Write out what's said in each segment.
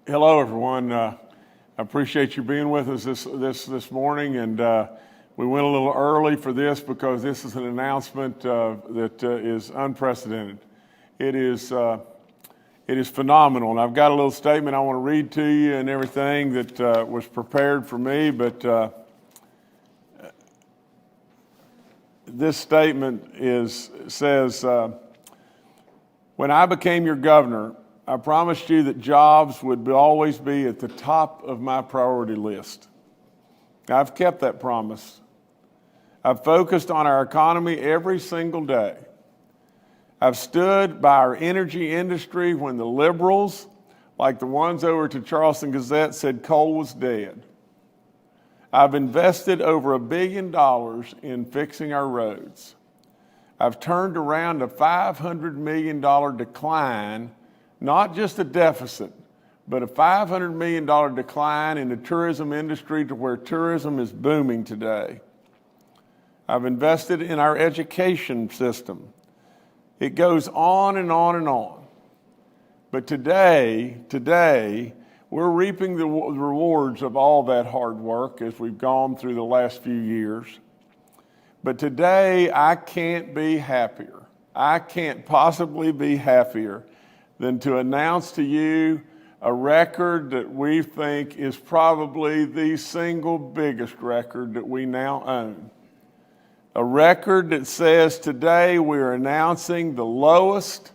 Hello, everyone. I appreciate you being with us this morning, and we went a little early for this because this is an announcement that is unprecedented. It is phenomenal, and I've got a little statement I want to read to you and everything that was prepared for me, but this statement says, when I became your governor, I promised you that jobs would always be at the top of my priority list. I've kept that promise. I've focused on our economy every single day. I've stood by our energy industry when the liberals, like the ones over to Charleston Gazette, said coal was dead. I've invested over $1 billion in fixing our roads. I've turned around a $500 million decline, not just a deficit, but a $500 million decline in the tourism industry to where tourism is booming today. I've invested in our education system. It goes on and on and on. But today, we're reaping the rewards of all that hard work as we've gone through the last few years. But today, I can't be happier. I can't possibly be happier than to announce to you a record that we think is probably the single biggest record that we now own. A record that says today we're announcing the lowest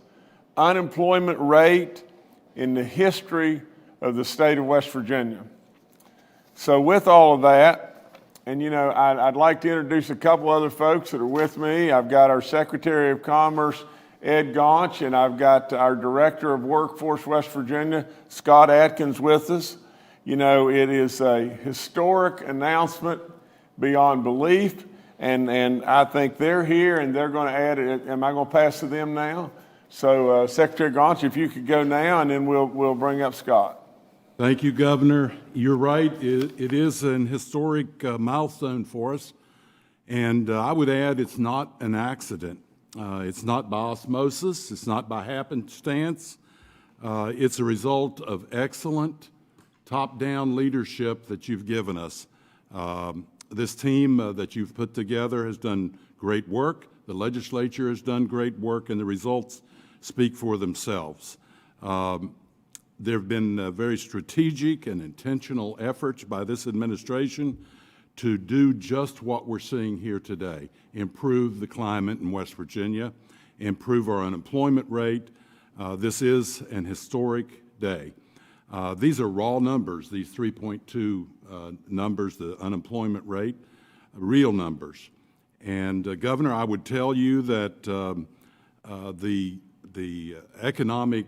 unemployment rate in the history of the state of West Virginia. So with all of that, and I'd like to introduce a couple other folks that are with me. I've got our Secretary of Commerce, Ed Gaunch, and I've got our Director of Workforce West Virginia, Scott Atkins, with us. It is a historic announcement beyond belief, and I think they're here and they're going to add it. Am I going to pass to them now? So Secretary Gaunch, if you could go now, and then we'll bring up Scott. Thank you, Governor. You're right. It is an historic milestone for us, and I would add it's not an accident. It's not by osmosis. It's not by happenstance. It's a result of excellent top-down leadership that you've given us. This team that you've put together has done great work. The legislature has done great work, and the results speak for themselves. There have been very strategic and intentional efforts by this administration to do just what we're seeing here today: improve the climate in West Virginia, improve our unemployment rate. This is an historic day. These are raw numbers, these 3.2 numbers, the unemployment rate, real numbers. And Governor, I would tell you that the economic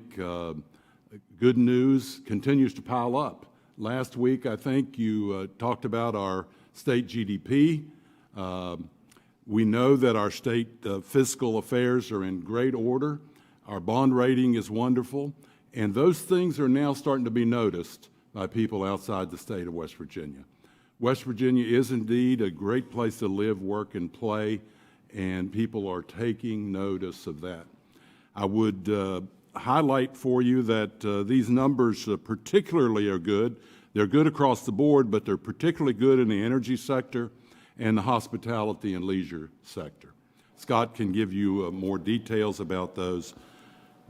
good news continues to pile up. Last week, I think you talked about our state GDP. We know that our state fiscal affairs are in great order. Our bond rating is wonderful. And those things are now starting to be noticed by people outside the state of West Virginia. West Virginia is indeed a great place to live, work, and play, and people are taking notice of that. I would highlight for you that these numbers particularly are good. They're good across the board, but they're particularly good in the energy sector and the hospitality and leisure sector. Scott can give you more details about those,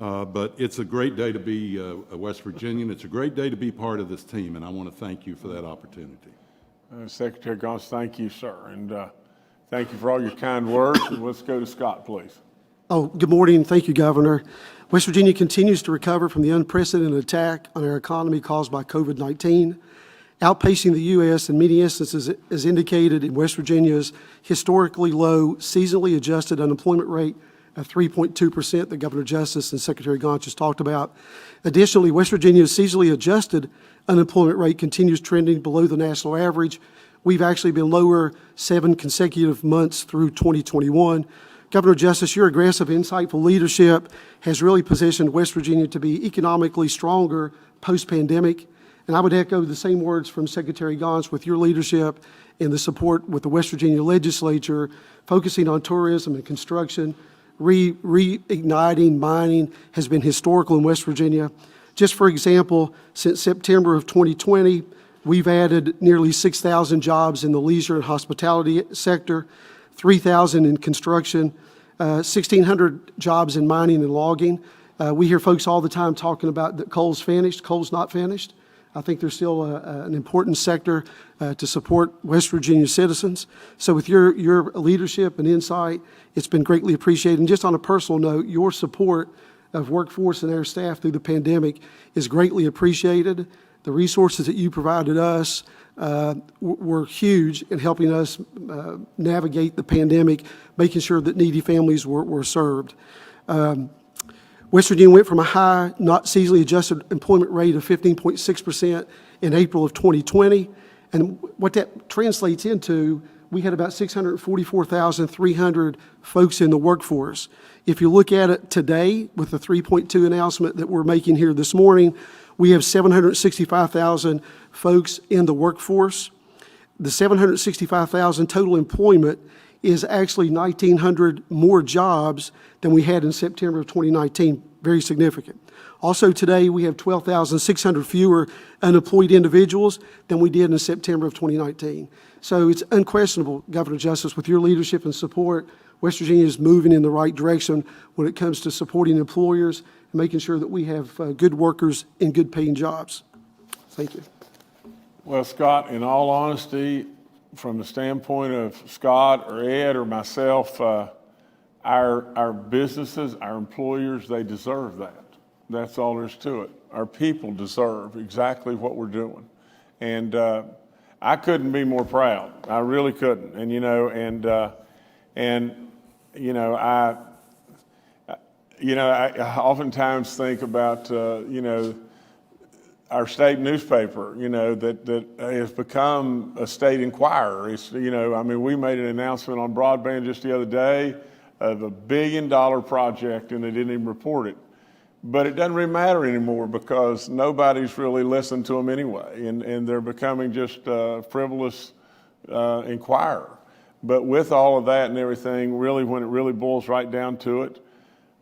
but it's a great day to be a West Virginian. It's a great day to be part of this team, and I want to thank you for that opportunity. Secretary Gaunch, thank you, sir, and thank you for all your kind words. And let's go to Scott, please. Oh, good morning. Thank you, Governor. West Virginia continues to recover from the unprecedented attack on our economy caused by COVID-19, outpacing the U.S. in many instances, as indicated in West Virginia's historically low seasonally adjusted unemployment rate of 3.2% that Governor Justice and Secretary Gaunch has talked about. Additionally, West Virginia's seasonally adjusted unemployment rate continues trending below the national average. We've actually been lower 7 consecutive months through 2021. Governor Justice, your aggressive, insightful leadership has really positioned West Virginia to be economically stronger post-pandemic. And I would echo the same words from Secretary Gaunch with your leadership and the support with the West Virginia legislature, focusing on tourism and construction, reigniting mining has been historical in West Virginia. Just for example, since September of 2020, we've added nearly 6,000 jobs in the leisure and hospitality sector, 3,000 in construction, 1,600 jobs in mining and logging. We hear folks all the time talking about that coal's finished. Coal's not finished. I think there's still an important sector to support West Virginia citizens. So with your leadership and insight, it's been greatly appreciated. And just on a personal note, your support of workforce and our staff through the pandemic is greatly appreciated. The resources that you provided us were huge in helping us navigate the pandemic, making sure that needy families were served. West Virginia went from a high, not seasonally adjusted employment rate of 15.6% in April of 2020. And what that translates into, we had about 644,300 folks in the workforce. If you look at it today with the 3.2 announcement that we're making here this morning, we have 765,000 folks in the workforce. The 765,000 total employment is actually 1,900 more jobs than we had in September of 2019, very significant. Also today, we have 12,600 fewer unemployed individuals than we did in September of 2019. So it's unquestionable, Governor Justice, with your leadership and support, West Virginia is moving in the right direction when it comes to supporting employers and making sure that we have good workers in good paying jobs. Thank you. Well, Scott, in all honesty, from the standpoint of Scott or Ed or myself, our businesses, our employers, they deserve that. That's all there's to it. Our people deserve exactly what we're doing. And I couldn't be more proud. I really couldn't. And, I oftentimes think about, our state newspaper, that has become a state inquirer. It's, we made an announcement on broadband just the other day of $1 billion project, and they didn't even report it. But it doesn't really matter anymore because nobody's really listened to them anyway, and they're becoming just a frivolous inquirer. But with all of that and everything, really, when it really boils right down to it,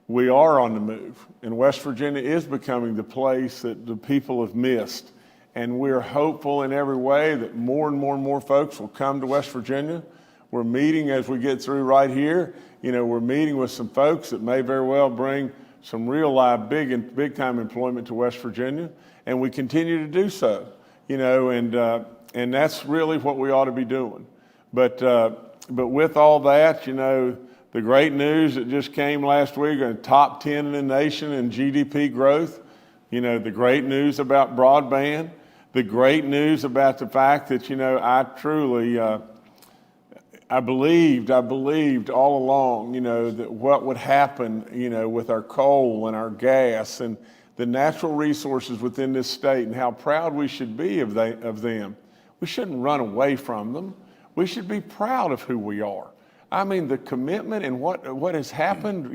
we are on the move, and West Virginia is becoming the place that the people have missed. And we're hopeful in every way that more and more and more folks will come to West Virginia. We're meeting as we get through right here. We're meeting with some folks that may very well bring some real live big time employment to West Virginia, and we continue to do so. And that's really what we ought to be doing. But with all that, the great news that just came last week, top 10 in the nation in GDP growth, the great news about broadband, the great news about the fact that, I truly, I believed all along, that what would happen, with our coal and our gas and the natural resources within this state and how proud we should be of them. We shouldn't run away from them. We should be proud of who we are. I mean, the commitment and what has happened,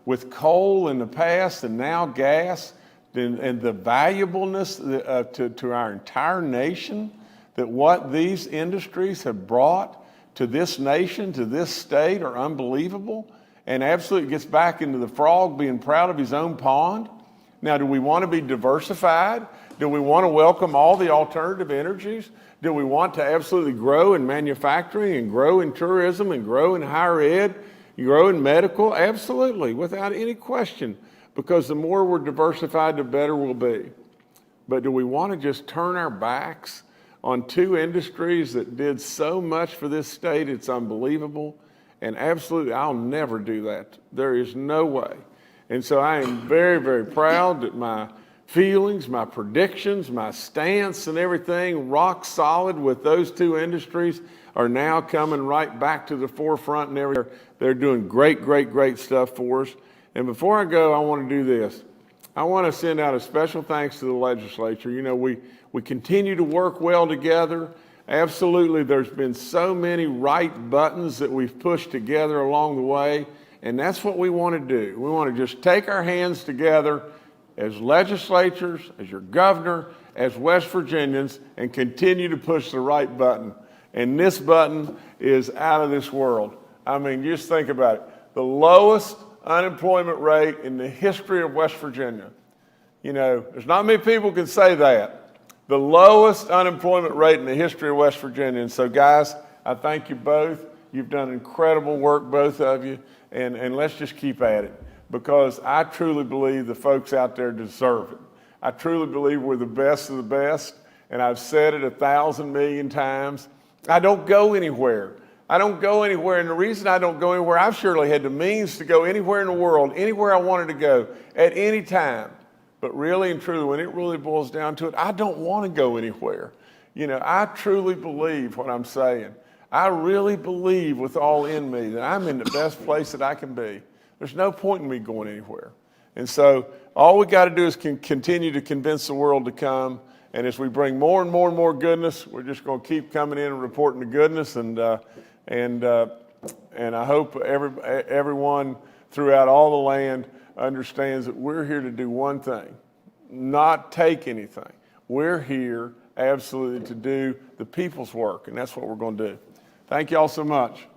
with coal in the past and now gas and the valuableness to our entire nation, that what these industries have brought to this nation, to this state, are unbelievable. And absolutely gets back into the frog being proud of his own pond. Now, do we want to be diversified? Do we want to welcome all the alternative energies? Do we want to absolutely grow in manufacturing and grow in tourism and grow in higher ed, grow in medical? Absolutely, without any question, because the more we're diversified, the better we'll be. But do we want to just turn our backs on two industries that did so much for this state? It's unbelievable. And absolutely, I'll never do that. There is no way. And so I am very, very proud that my feelings, my predictions, my stance and everything, rock solid with those two industries, are now coming right back to the forefront and everything. They're doing great, great, great stuff for us. And before I go, I want to do this. I want to send out a special thanks to the legislature. We continue to work well together. Absolutely, there's been so many right buttons that we've pushed together along the way, and that's what we want to do. We want to just take our hands together as legislatures, as your governor, as West Virginians, and continue to push the right button. And this button is out of this world. I mean, just think about it. The lowest unemployment rate in the history of West Virginia. You know, there's not many people can say that. The lowest unemployment rate in the history of West Virginia. And so, guys, I thank you both. You've done incredible work, both of you, and let's just keep at it, because I truly believe the folks out there deserve it. I truly believe we're the best of the best, and I've said it 1,000 million times. I don't go anywhere. I don't go anywhere, and the reason I don't go anywhere, I've surely had the means to go anywhere in the world, anywhere I wanted to go, at any time. But really and truly, when it really boils down to it, I don't want to go anywhere. You know, I truly believe what I'm saying. I really believe with all in me that I'm in the best place that I can be. There's no point in me going anywhere. And so all we got to do is continue to convince the world to come. And as we bring more and more and more goodness, we're just going to keep coming in and reporting the goodness. And I hope everyone throughout all the land understands that we're here to do one thing, not take anything. We're here absolutely to do the people's work, and that's what we're going to do. Thank you all so much.